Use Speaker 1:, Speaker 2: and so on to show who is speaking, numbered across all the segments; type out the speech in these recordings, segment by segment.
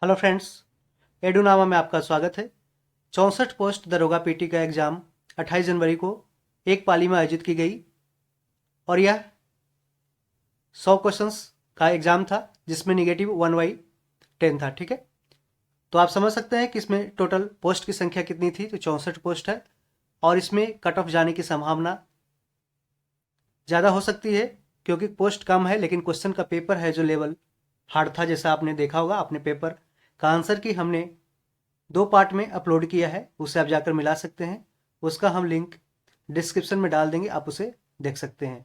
Speaker 1: Hello friends, एडूनामा में आपका स्वागत है। 64 पोस्ट दरोगा पीटी का एग्ज़ाम 28 जनवरी को एक पाली में आयोजित की गई और यह 100 क्वेश्चंस का एग्ज़ाम था जिसमें निगेटिव 1/10 था। ठीक है, तो आप समझ सकते हैं कि इसमें टोटल पोस्ट की संख्या कितनी थी। तो 64 पोस्ट है और इसमें कट ऑफ जाने की संभावना ज़्यादा हो सकती है क्योंकि पोस्ट कम है, लेकिन क्वेश्चन का पेपर है जो लेवल हार्ड था। जैसा आपने देखा होगा, अपने पेपर का आंसर की हमने 2 पार्ट में अपलोड किया है, उसे आप जाकर मिला सकते हैं। उसका हम लिंक डिस्क्रिप्शन में डाल देंगे, आप उसे देख सकते हैं।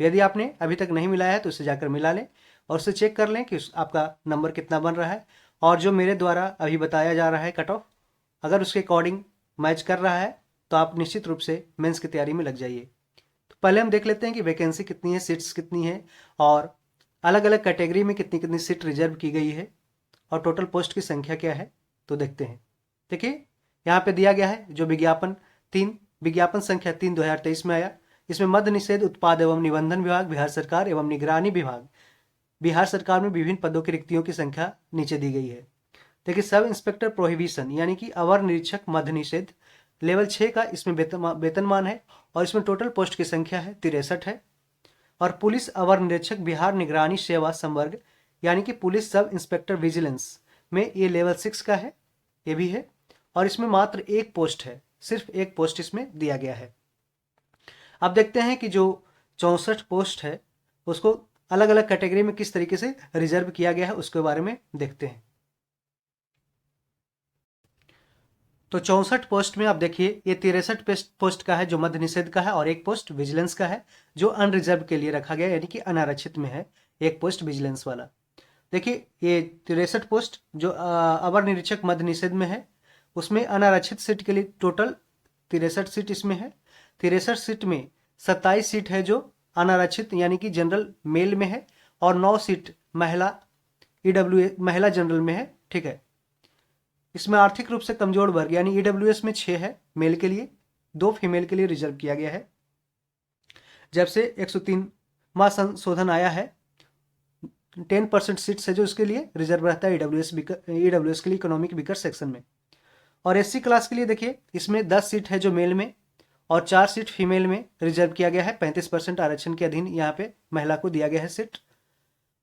Speaker 1: तो यदि आपने अभी तक नहीं मिलाया है तो उसे जाकर मिला लें और उसे चेक कर लें कि आपका नंबर कितना बन रहा है। और जो मेरे द्वारा अभी बताया जा रहा है कट ऑफ, अगर उसके अकॉर्डिंग मैच कर रहा है तो आप निश्चित रूप से मेंस की तैयारी में लग जाइए। तो पहले हम देख लेते हैं कि वैकेंसी कितनी है, सीट्स कितनी है और अलग अलग कैटेगरी में कितनी कितनी सीट रिजर्व की गई है और टोटल पोस्ट की संख्या क्या है। तो देखते हैं। देखिए, यहाँ पे दिया गया है जो विज्ञापन संख्या 3 2023 में आया। इसमें मद्य निषेध उत्पाद एवं निबंधन विभाग, बिहार सरकार एवं निगरानी विभाग, बिहार सरकार में विभिन्न पदों की रिक्तियों की संख्या नीचे दी गई है। देखिए, सब इंस्पेक्टर प्रोहिबिशन यानी कि अवर निरीक्षक मद्य निषेध लेवल 6 का इसमें वेतनमान है और इसमें टोटल पोस्ट की संख्या है 63 है। और पुलिस अवर निरीक्षक बिहार निगरानी सेवा संवर्ग यानी कि पुलिस सब इंस्पेक्टर विजिलेंस में ये लेवल 6 का है, ये भी है। और इसमें मात्र एक पोस्ट है, सिर्फ एक पोस्ट इसमें दिया गया है। अब देखते हैं कि जो 64 पोस्ट है उसको अलग अलग कैटेगरी में किस तरीके से रिजर्व किया गया है, उसके बारे में देखते हैं। तो 64 पोस्ट में आप देखिए, ये 63 पोस्ट का है जो मद्य निषेध का है और एक पोस्ट विजिलेंस का है जो अनरिजर्व के लिए रखा गया, यानी कि अनारक्षित में है एक पोस्ट विजिलेंस वाला। देखिए, ये 63 पोस्ट जो अवर निरीक्षक मद्य निषेध में है, उसमें अनारक्षित सीट के लिए टोटल 63 सीट इसमें है। 63 सीट में 27 सीट है जो अनारक्षित यानी कि जनरल मेल में है और 9 सीट महिला ईडब्ल्यू महिला जनरल में है। ठीक है, इसमें आर्थिक रूप से कमजोर वर्ग यानी ईडब्ल्यूएस में 6 है मेल के लिए, 2 फीमेल के लिए रिजर्व किया गया है। जब से 103वां संशोधन आया है, 10% सीट्स है जो इसके लिए रिजर्व रहता है ईडब्ल्यूएस के लिए इकोनॉमिक वीकर सेक्शन में। और एससी क्लास के लिए देखिए, इसमें 10 सीट है जो मेल में और 4 सीट फीमेल में रिजर्व किया गया है। 35% आरक्षण के अधीन यहाँ पे महिला को दिया गया है सीट।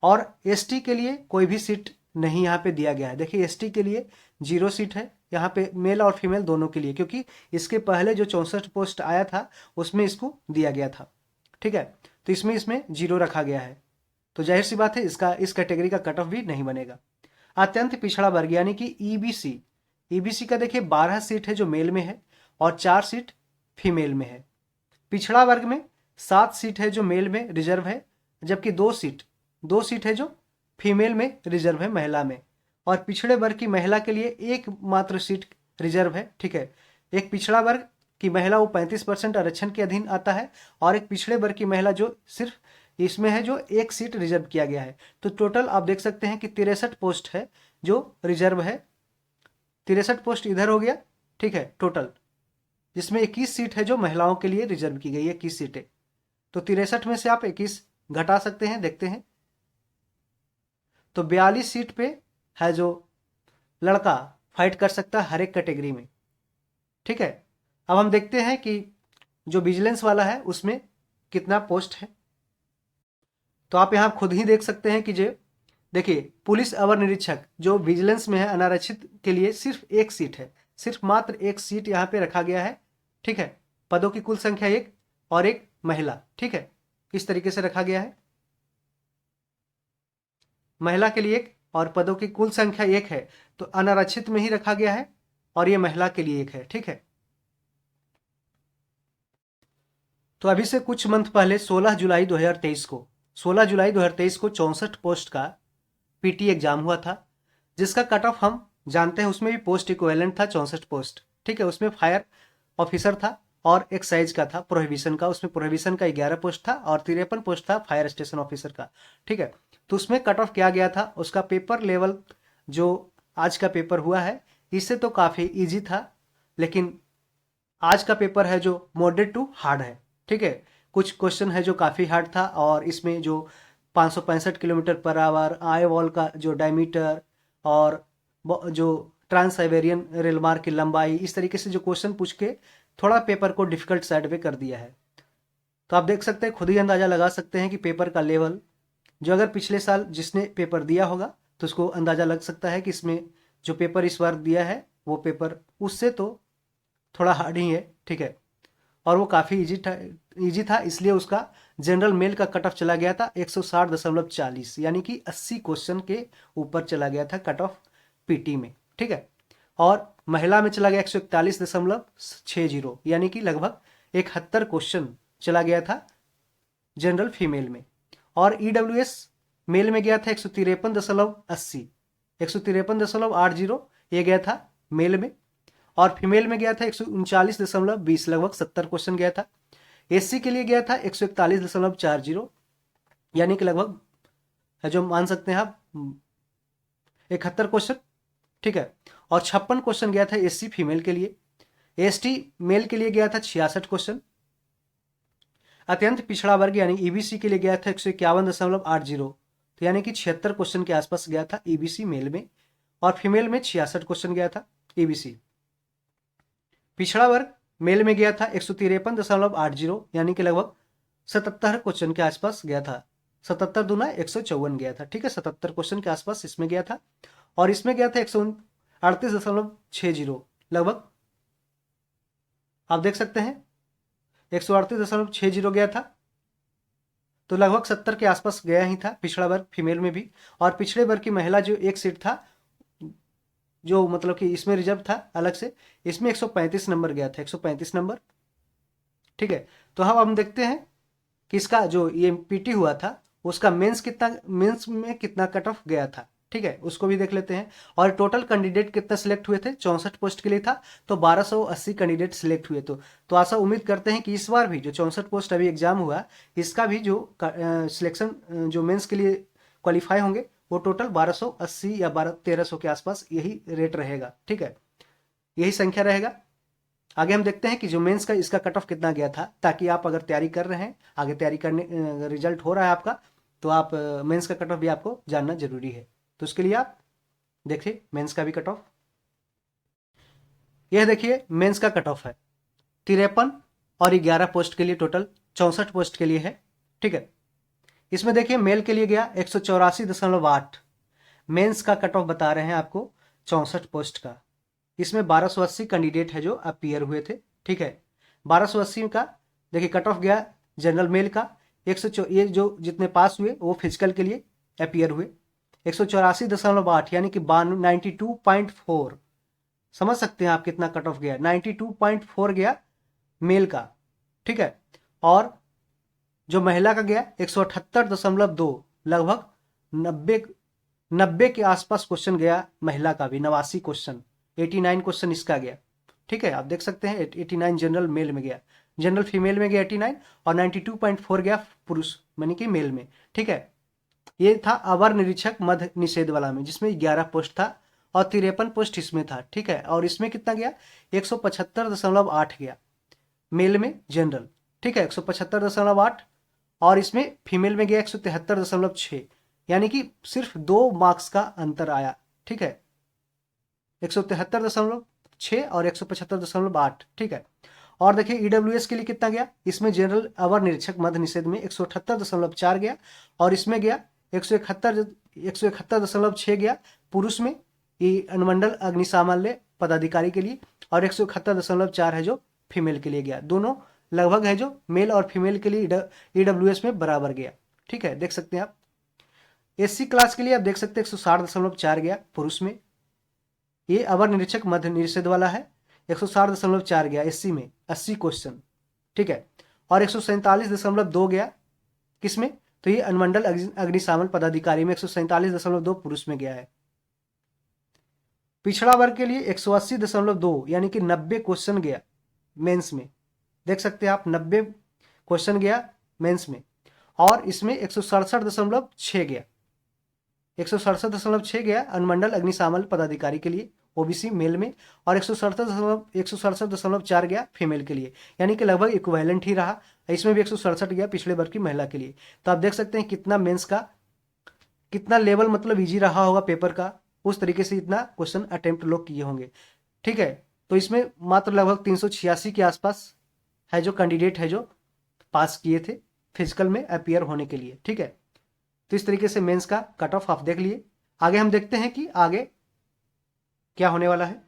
Speaker 1: और एसटी के लिए कोई भी सीट नहीं यहाँ पे दिया गया है। देखिए, एसटी के लिए 0 सीट है यहाँ पे, मेल और फीमेल दोनों के लिए, क्योंकि इसके पहले जो 64 पोस्ट आया था उसमें इसको दिया गया था। ठीक है, तो इसमें इसमें 0 रखा गया है, तो जाहिर सी बात है इसका इस कैटेगरी का कट ऑफ भी नहीं बनेगा। अत्यंत पिछड़ा वर्ग यानी कि ईबीसी, ईबीसी का देखिए 12 सीट है जो मेल में है और 4 सीट फीमेल में है। पिछड़ा वर्ग में 7 सीट है जो मेल में रिजर्व है, जबकि 2 सीट है जो फीमेल में रिजर्व है महिला में। और पिछड़े वर्ग की महिला के लिए एक मात्र सीट रिजर्व है। ठीक है, एक पिछड़ा वर्ग की महिला वो 35% आरक्षण के अधीन आता है और एक पिछड़े वर्ग की महिला जो सिर्फ इसमें है जो एक सीट रिजर्व किया गया है। तो टोटल आप देख सकते हैं कि 63 पोस्ट है जो रिजर्व है। 63 पोस्ट इधर हो गया, ठीक है, टोटल जिसमें 21 सीट है जो महिलाओं के लिए रिजर्व की गई है, 21 सीटें। तो 63 में से आप 21 घटा सकते हैं, देखते हैं। तो 42 सीट पे है जो लड़का फाइट कर सकता है हर एक कैटेगरी में। ठीक है, अब हम देखते हैं कि जो विजिलेंस वाला है उसमें कितना पोस्ट है। तो आप यहाँ खुद ही देख सकते हैं कि जो देखिए, पुलिस अवर निरीक्षक जो विजिलेंस में है अनारक्षित के लिए सिर्फ एक सीट है, सिर्फ मात्र एक सीट यहाँ पे रखा गया है। ठीक है, पदों की कुल संख्या 1 और एक महिला। ठीक है, इस तरीके से रखा गया है, महिला के लिए 1 और पदों की कुल संख्या 1 है, तो अनारक्षित में ही रखा गया है और ये महिला के लिए 1 है। ठीक है, तो अभी से कुछ मंथ पहले 16 जुलाई 2023 को 64 पोस्ट का पीटी एग्जाम हुआ था, जिसका कट ऑफ हम जानते हैं। उसमें भी पोस्ट इक्विवेलेंट था 64 पोस्ट। ठीक है, उसमें फायर ऑफिसर था और एक्साइज का था, प्रोहिबिशन का, उसमें प्रोहिबिशन का 11 पोस्ट था और 53 पोस्ट था फायर स्टेशन ऑफिसर का। ठीक है, तो उसमें कट ऑफ क्या गया था, उसका पेपर लेवल जो आज का पेपर हुआ है इससे तो काफ़ी ईजी था, लेकिन आज का पेपर है जो मॉडरेट टू हार्ड है। ठीक है, कुछ क्वेश्चन है जो काफ़ी हार्ड था और इसमें जो 565 kilometre per hour, eye wall का जो डायमीटर और जो ट्रांस साइबेरियन रेल मार्ग की लंबाई, इस तरीके से जो क्वेश्चन पूछ के थोड़ा पेपर को डिफिकल्ट साइड पे कर दिया है। तो आप देख सकते हैं, खुद ही अंदाजा लगा सकते हैं कि पेपर का लेवल, जो अगर पिछले साल जिसने पेपर दिया होगा तो उसको अंदाजा लग सकता है कि इसमें जो पेपर इस बार दिया है वो पेपर उससे तो थोड़ा हार्ड ही है, ठीक है। और वो काफ़ी इजी था, इसलिए उसका जनरल मेल का कट ऑफ चला गया था 160.40, यानी कि 80 क्वेश्चन के ऊपर चला गया था कट ऑफ पीटी में, ठीक है। और महिला में चला गया 141.60, यानी कि लगभग 71 क्वेश्चन चला गया था जनरल फीमेल में। और ईडब्ल्यूएस मेल में गया था 153.80, 153.80 ये गया था मेल में। और फीमेल में गया था 139.20, लगभग 70 क्वेश्चन गया था। एससी के लिए गया था 141.40, यानी कि लगभग है जो मान सकते हैं आप 71 क्वेश्चन, ठीक है। और 56 क्वेश्चन गया था एससी फीमेल के लिए। एसटी मेल के लिए गया था 66 क्वेश्चन। अत्यंत पिछड़ा वर्ग यानी ईबीसी के लिए गया था 151.80, तो यानी कि 76 क्वेश्चन के आसपास गया था ईबीसी मेल में। और फीमेल में 66 क्वेश्चन गया था ईबीसी। पिछड़ा वर्ग मेल में गया था 153.80, यानी कि लगभग 77 क्वेश्चन के आसपास गया था। 77 दूना 154 गया था, ठीक है। 77 क्वेश्चन के आसपास इसमें गया था। और इसमें गया था 138.60, लगभग आप देख सकते हैं 138.60 गया था, तो लगभग 70 के आसपास गया ही था पिछड़ा वर्ग फीमेल में भी। और पिछड़े वर्ग की महिला जो एक सीट था, जो मतलब कि इसमें रिजर्व था अलग से, इसमें 135 नंबर गया था, 135 नंबर, ठीक है। तो हम देखते हैं कि इसका जो ये पीटी हुआ था उसका मेंस में कितना कट ऑफ गया था, ठीक है, उसको भी देख लेते हैं। और टोटल कैंडिडेट कितना सिलेक्ट हुए थे, 64 पोस्ट के लिए था, तो 1280 कैंडिडेट सिलेक्ट हुए। तो आशा उम्मीद करते हैं कि इस बार भी जो 64 पोस्ट अभी एग्जाम हुआ, इसका भी जो सिलेक्शन जो मेंस के लिए क्वालिफाई होंगे वो टोटल 1280 या 1300 के आसपास यही रेट रहेगा, ठीक है, यही संख्या रहेगा। आगे हम देखते हैं कि जो मेंस का इसका कट ऑफ कितना गया था, ताकि आप अगर तैयारी कर रहे हैं, आगे तैयारी करने रिजल्ट हो रहा है आपका, तो आप मेंस का कट ऑफ भी आपको जानना जरूरी है। तो उसके लिए आप देखिए मेंस का भी कट ऑफ, यह देखिए मेंस का कट ऑफ है 53 और 11 पोस्ट के लिए, टोटल 64 पोस्ट के लिए है, ठीक है। इसमें देखिए मेल के लिए गया 184.8, मेंस का कट ऑफ बता रहे हैं आपको 64 पोस्ट का। इसमें 1280 कैंडिडेट है जो अपीयर हुए थे, ठीक है। 1280 का देखिए कट ऑफ गया जनरल मेल का। ये जो जितने पास हुए वो फिजिकल के लिए अपीयर हुए 184.8, यानी कि 92.4, समझ सकते हैं आप कितना कट ऑफ गया, 92.4 गया मेल का, ठीक है। और जो महिला का गया 178.2, लगभग 90 के आसपास क्वेश्चन गया महिला का भी, 89 क्वेश्चन, 89 क्वेश्चन इसका गया, ठीक है। आप देख सकते हैं 89 जनरल मेल में गया, जनरल फीमेल में गया 89, और 92.4 गया पुरुष यानी कि मेल में, ठीक है। ये था अवर निरीक्षक मध्य निषेध वाला में, जिसमें 11 पोस्ट था और 53 पोस्ट इसमें था, ठीक है। और इसमें कितना गया 175.8 गया मेल में जनरल, ठीक है, 175.8। और इसमें फीमेल में गया 173.6, यानी कि सिर्फ 2 मार्क्स का अंतर आया, ठीक है, 173.6 और 175.8, ठीक है। और देखिए ईडब्ल्यूएस के लिए कितना गया, इसमें जनरल अवर निरीक्षक मध्य निषेध में 178.4 गया, और इसमें गया 171.6 गया पुरुष में, ये अनुमंडल अग्निशामल्य पदाधिकारी के लिए, और 171.4 है जो फीमेल के लिए गया। दोनों लगभग है जो मेल और फीमेल के लिए ईडब्ल्यूएस में बराबर गया, ठीक है, देख सकते हैं आप। एससी क्लास के लिए आप देख सकते हैं 160.4 गया पुरुष में, ये अवर निरीक्षक मध्य निषेध वाला है, 160.4 गया एससी में, 80 क्वेश्चन, ठीक है। और 147.2 गया किसमें, तो ये अनुमंडल अग्निशामन पदाधिकारी में 147.2 पुरुष में गया है। पिछड़ा वर्ग के लिए 180.2, यानी कि 90 क्वेश्चन गया मेंस में, देख सकते हैं आप 90 क्वेश्चन गया मेंस में। और इसमें 167.6 गया, 167.6 गया अनुमंडल अग्निशामन पदाधिकारी के लिए ओबीसी मेल में, और 167.4 गया फीमेल के लिए, यानी कि लगभग इक्विवेलेंट ही रहा। इसमें भी 167 गया पिछले वर्ग की महिला के लिए। तो आप देख सकते हैं कितना मेंस का कितना लेवल मतलब इजी रहा होगा पेपर का, उस तरीके से इतना क्वेश्चन अटेम्प्ट लोग किए होंगे। ठीक है, तो इसमें मात्र लगभग 386 के आसपास है जो कैंडिडेट है जो पास किए थे फिजिकल में अपीयर होने के लिए। ठीक है, तो इस तरीके से मेंस का कट ऑफ आप देख लिए। आगे हम देखते हैं कि आगे क्या होने वाला है।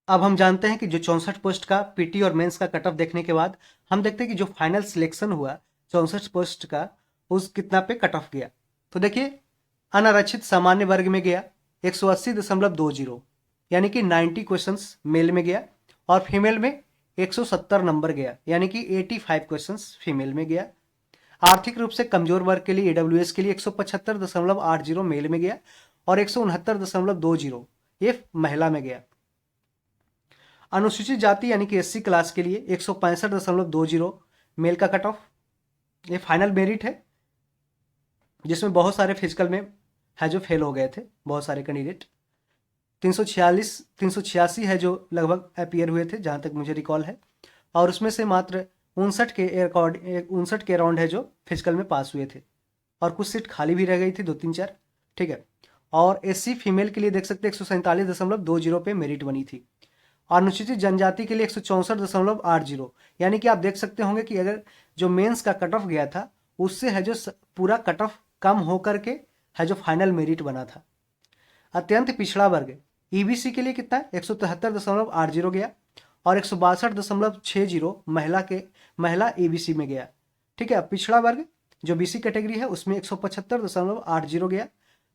Speaker 1: अब हम जानते हैं कि जो 64 पोस्ट का पीटी और मेंस का कट ऑफ देखने के बाद हम देखते हैं कि जो फाइनल सिलेक्शन हुआ 64 पोस्ट का उस कितना पे कट ऑफ गया। तो देखिए, अनारक्षित सामान्य वर्ग में गया 180.20, यानी कि 90 क्वेश्चंस मेल में गया, और फीमेल में 170 नंबर गया, यानी कि 85 क्वेश्चंस फीमेल में गया। आर्थिक रूप से कमजोर वर्ग के लिए ईडब्ल्यूएस के लिए 175.80 मेल में गया और 169.20 ये महिला में गया। अनुसूचित जाति यानी कि एससी क्लास के लिए 165.20 मेल का कट ऑफ, ये फाइनल मेरिट है, जिसमें बहुत सारे फिजिकल में है जो फेल हो गए थे, बहुत सारे कैंडिडेट। 386 है जो लगभग अपीयर हुए थे जहां तक मुझे रिकॉल है, और उसमें से मात्र 59 के अराउंड है जो फिजिकल में पास हुए थे, और कुछ सीट खाली भी रह गई थी 2-3-4। ठीक है, और एससी फीमेल के लिए देख सकते हैं 147.20 पे मेरिट बनी थी। अनुसूचित जनजाति के लिए 164.80, यानी कि आप देख सकते होंगे कि अगर जो मेंस का कट ऑफ गया था उससे है जो पूरा कट ऑफ कम होकर के है जो फाइनल मेरिट बना था। अत्यंत पिछड़ा वर्ग ईबीसी के लिए कितना 173.80 गया और 162.60 महिला ईबीसी में गया। ठीक है, अब पिछड़ा वर्ग जो बीसी कैटेगरी है उसमें 175.80 गया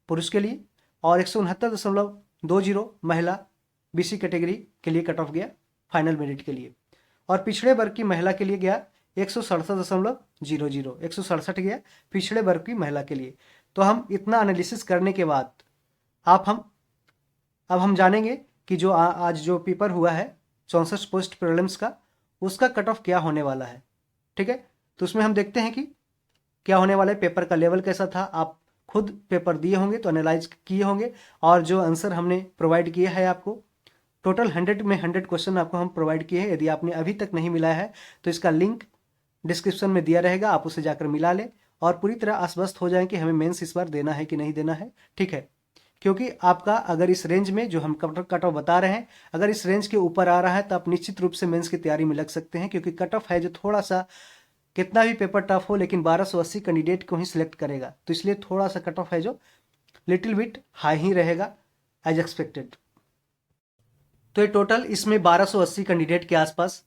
Speaker 1: पुरुष के लिए, और 169.20 महिला बीसी कैटेगरी के लिए कट ऑफ गया फाइनल मेरिट के लिए। और पिछड़े वर्ग की महिला के लिए गया 167.00, 167 गया पिछड़े वर्ग की महिला के लिए। तो हम इतना एनालिसिस करने के बाद अब हम जानेंगे कि जो आज जो पेपर हुआ है 64 पोस्ट प्रीलिम्स का, उसका कट ऑफ क्या होने वाला है। ठीक है, तो उसमें हम देखते हैं कि क्या होने वाला है, पेपर का लेवल कैसा था। आप खुद पेपर दिए होंगे तो एनालाइज किए होंगे, और जो आंसर हमने प्रोवाइड किया है आपको टोटल 100 में 100 क्वेश्चन आपको हम प्रोवाइड किए हैं। यदि आपने अभी तक नहीं मिला है तो इसका लिंक डिस्क्रिप्शन में दिया रहेगा, आप उसे जाकर मिला लें और पूरी तरह आश्वस्त हो जाएं कि हमें मेंस इस बार देना है कि नहीं देना है। ठीक है, क्योंकि आपका अगर इस रेंज में जो हम कट ऑफ बता रहे हैं अगर इस रेंज के ऊपर आ रहा है तो आप निश्चित रूप से मेंस की तैयारी में लग सकते हैं, क्योंकि कट ऑफ है जो थोड़ा सा कितना भी पेपर टफ हो लेकिन 1280 कैंडिडेट को ही सिलेक्ट करेगा, तो इसलिए थोड़ा सा कट ऑफ है जो लिटिल बिट हाई ही रहेगा एज एक्सपेक्टेड। तो ये टोटल इसमें 1280 कैंडिडेट के आसपास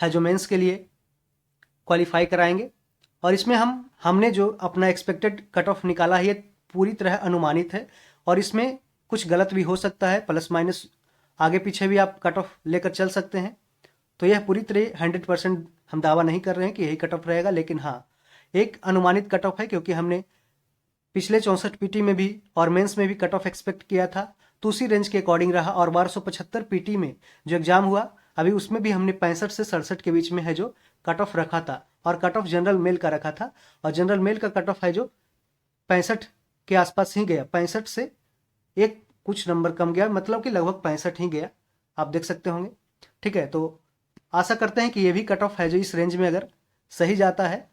Speaker 1: है जो मेंस के लिए क्वालिफाई कराएंगे, और इसमें हमने जो अपना एक्सपेक्टेड कट ऑफ निकाला है ये पूरी तरह अनुमानित है, और इसमें कुछ गलत भी हो सकता है, प्लस माइनस आगे पीछे भी आप कट ऑफ लेकर चल सकते हैं। तो यह पूरी तरह 100% हम दावा नहीं कर रहे हैं कि यही कट ऑफ रहेगा, लेकिन हाँ एक अनुमानित कट ऑफ है, क्योंकि हमने पिछले 64 पीटी में भी और मेंस में भी कट ऑफ एक्सपेक्ट किया था तो उसी रेंज के अकॉर्डिंग रहा। और 1275 पीटी में जो एग्जाम हुआ अभी उसमें भी हमने 65 से 67 के बीच में है जो कट ऑफ रखा था, और कट ऑफ जनरल मेल का रखा था, और जनरल मेल का कट ऑफ है जो 65 के आसपास ही गया, 65 से एक कुछ नंबर कम गया, मतलब कि लगभग 65 ही गया, आप देख सकते होंगे। ठीक है, तो आशा करते हैं कि ये भी कट ऑफ है जो इस रेंज में अगर सही जाता है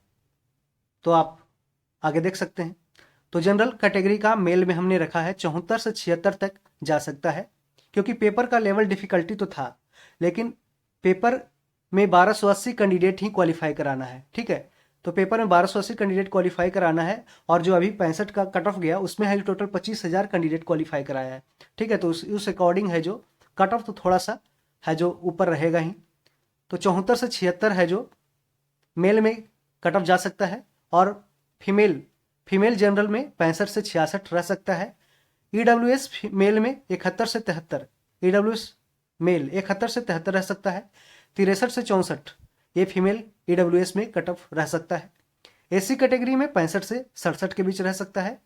Speaker 1: तो आप आगे देख सकते हैं। तो जनरल कैटेगरी का मेल में हमने रखा है 74 से 76 तक जा सकता है, क्योंकि पेपर का लेवल डिफिकल्टी तो था, लेकिन पेपर में 1280 कैंडिडेट ही क्वालिफाई कराना है। ठीक है, तो पेपर में 1280 कैंडिडेट क्वालिफाई कराना है, और जो अभी 65 का कट ऑफ गया उसमें है टोटल 25,000 कैंडिडेट क्वालिफाई कराया है। ठीक है, तो उस अकॉर्डिंग है जो कट ऑफ तो थोड़ा सा है जो ऊपर रहेगा ही। तो 74 से 76 है जो मेल में कट ऑफ जा सकता है, और फीमेल जनरल में 65 से 66 रह सकता है। ईडब्ल्यूएस मेल में 71 से 73, ईडब्ल्यूएस मेल 71 से 73 रह सकता है। 63 से 64 ये फीमेल ईडब्ल्यूएस में कट ऑफ रह सकता है। एससी कैटेगरी में 65 से 67 के बीच रह सकता है,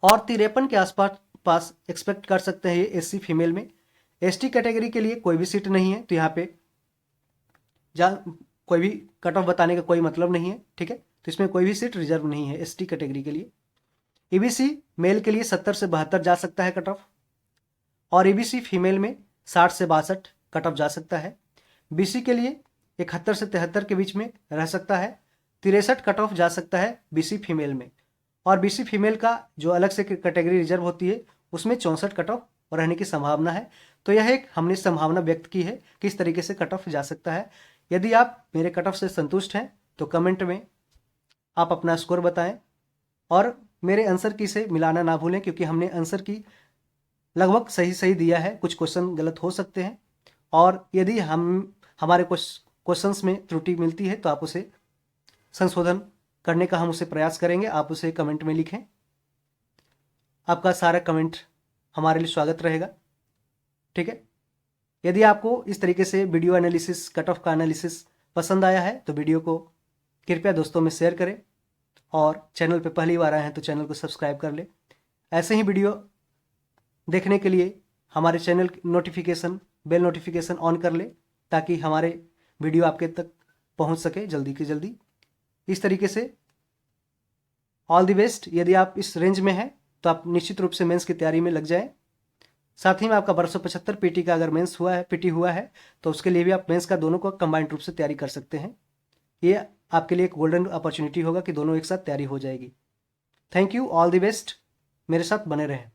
Speaker 1: और 53 के आसपास एक्सपेक्ट कर सकते हैं ये एससी फीमेल में। एसटी कैटेगरी के लिए कोई भी सीट नहीं है, तो यहाँ पे कोई भी कट ऑफ बताने का कोई मतलब नहीं है। ठीक है, तो इसमें कोई भी सीट रिजर्व नहीं है एसटी कैटेगरी के लिए। ईबीसी मेल के लिए 70 से 72 जा सकता है कट ऑफ, और ईबीसी फीमेल में 60 से 62 कट ऑफ जा सकता है। बीसी के लिए 71 से 73 के बीच में रह सकता है। 63 कट ऑफ जा सकता है बीसी फीमेल में, और बीसी फीमेल का जो अलग से कैटेगरी रिजर्व होती है उसमें 64 कट ऑफ रहने की संभावना है। तो यह एक हमने संभावना व्यक्त की है किस तरीके से कट ऑफ जा सकता है। यदि आप मेरे कट ऑफ से संतुष्ट हैं तो कमेंट में आप अपना स्कोर बताएं और मेरे आंसर की से मिलाना ना भूलें, क्योंकि हमने आंसर की लगभग सही सही दिया है, कुछ क्वेश्चन गलत हो सकते हैं और यदि हमारे क्वेश्चंस में त्रुटि मिलती है तो आप उसे संशोधन करने का हम उसे प्रयास करेंगे। आप उसे कमेंट में लिखें, आपका सारा कमेंट हमारे लिए स्वागत रहेगा। ठीक है, यदि आपको इस तरीके से वीडियो एनालिसिस, कट ऑफ का एनालिसिस पसंद आया है तो वीडियो को कृपया दोस्तों में शेयर करें और चैनल पे पहली बार आए हैं तो चैनल को सब्सक्राइब कर लें। ऐसे ही वीडियो देखने के लिए हमारे channel notification bell notification on कर ले ताकि हमारे वीडियो आपके तक पहुंच सके जल्दी से जल्दी। इस तरीके से ऑल द बेस्ट। यदि आप इस रेंज में हैं तो आप निश्चित रूप से मेंस की तैयारी में लग जाएं। साथ ही में आपका 1275 पीटी का अगर मेंस हुआ है, पीटी हुआ है, तो उसके लिए भी आप मेंस का दोनों को कंबाइंड रूप से तैयारी कर सकते हैं। ये आपके लिए एक गोल्डन अपॉर्चुनिटी होगा कि दोनों एक साथ तैयारी हो जाएगी। Thank you, all the best, मेरे साथ बने रहें।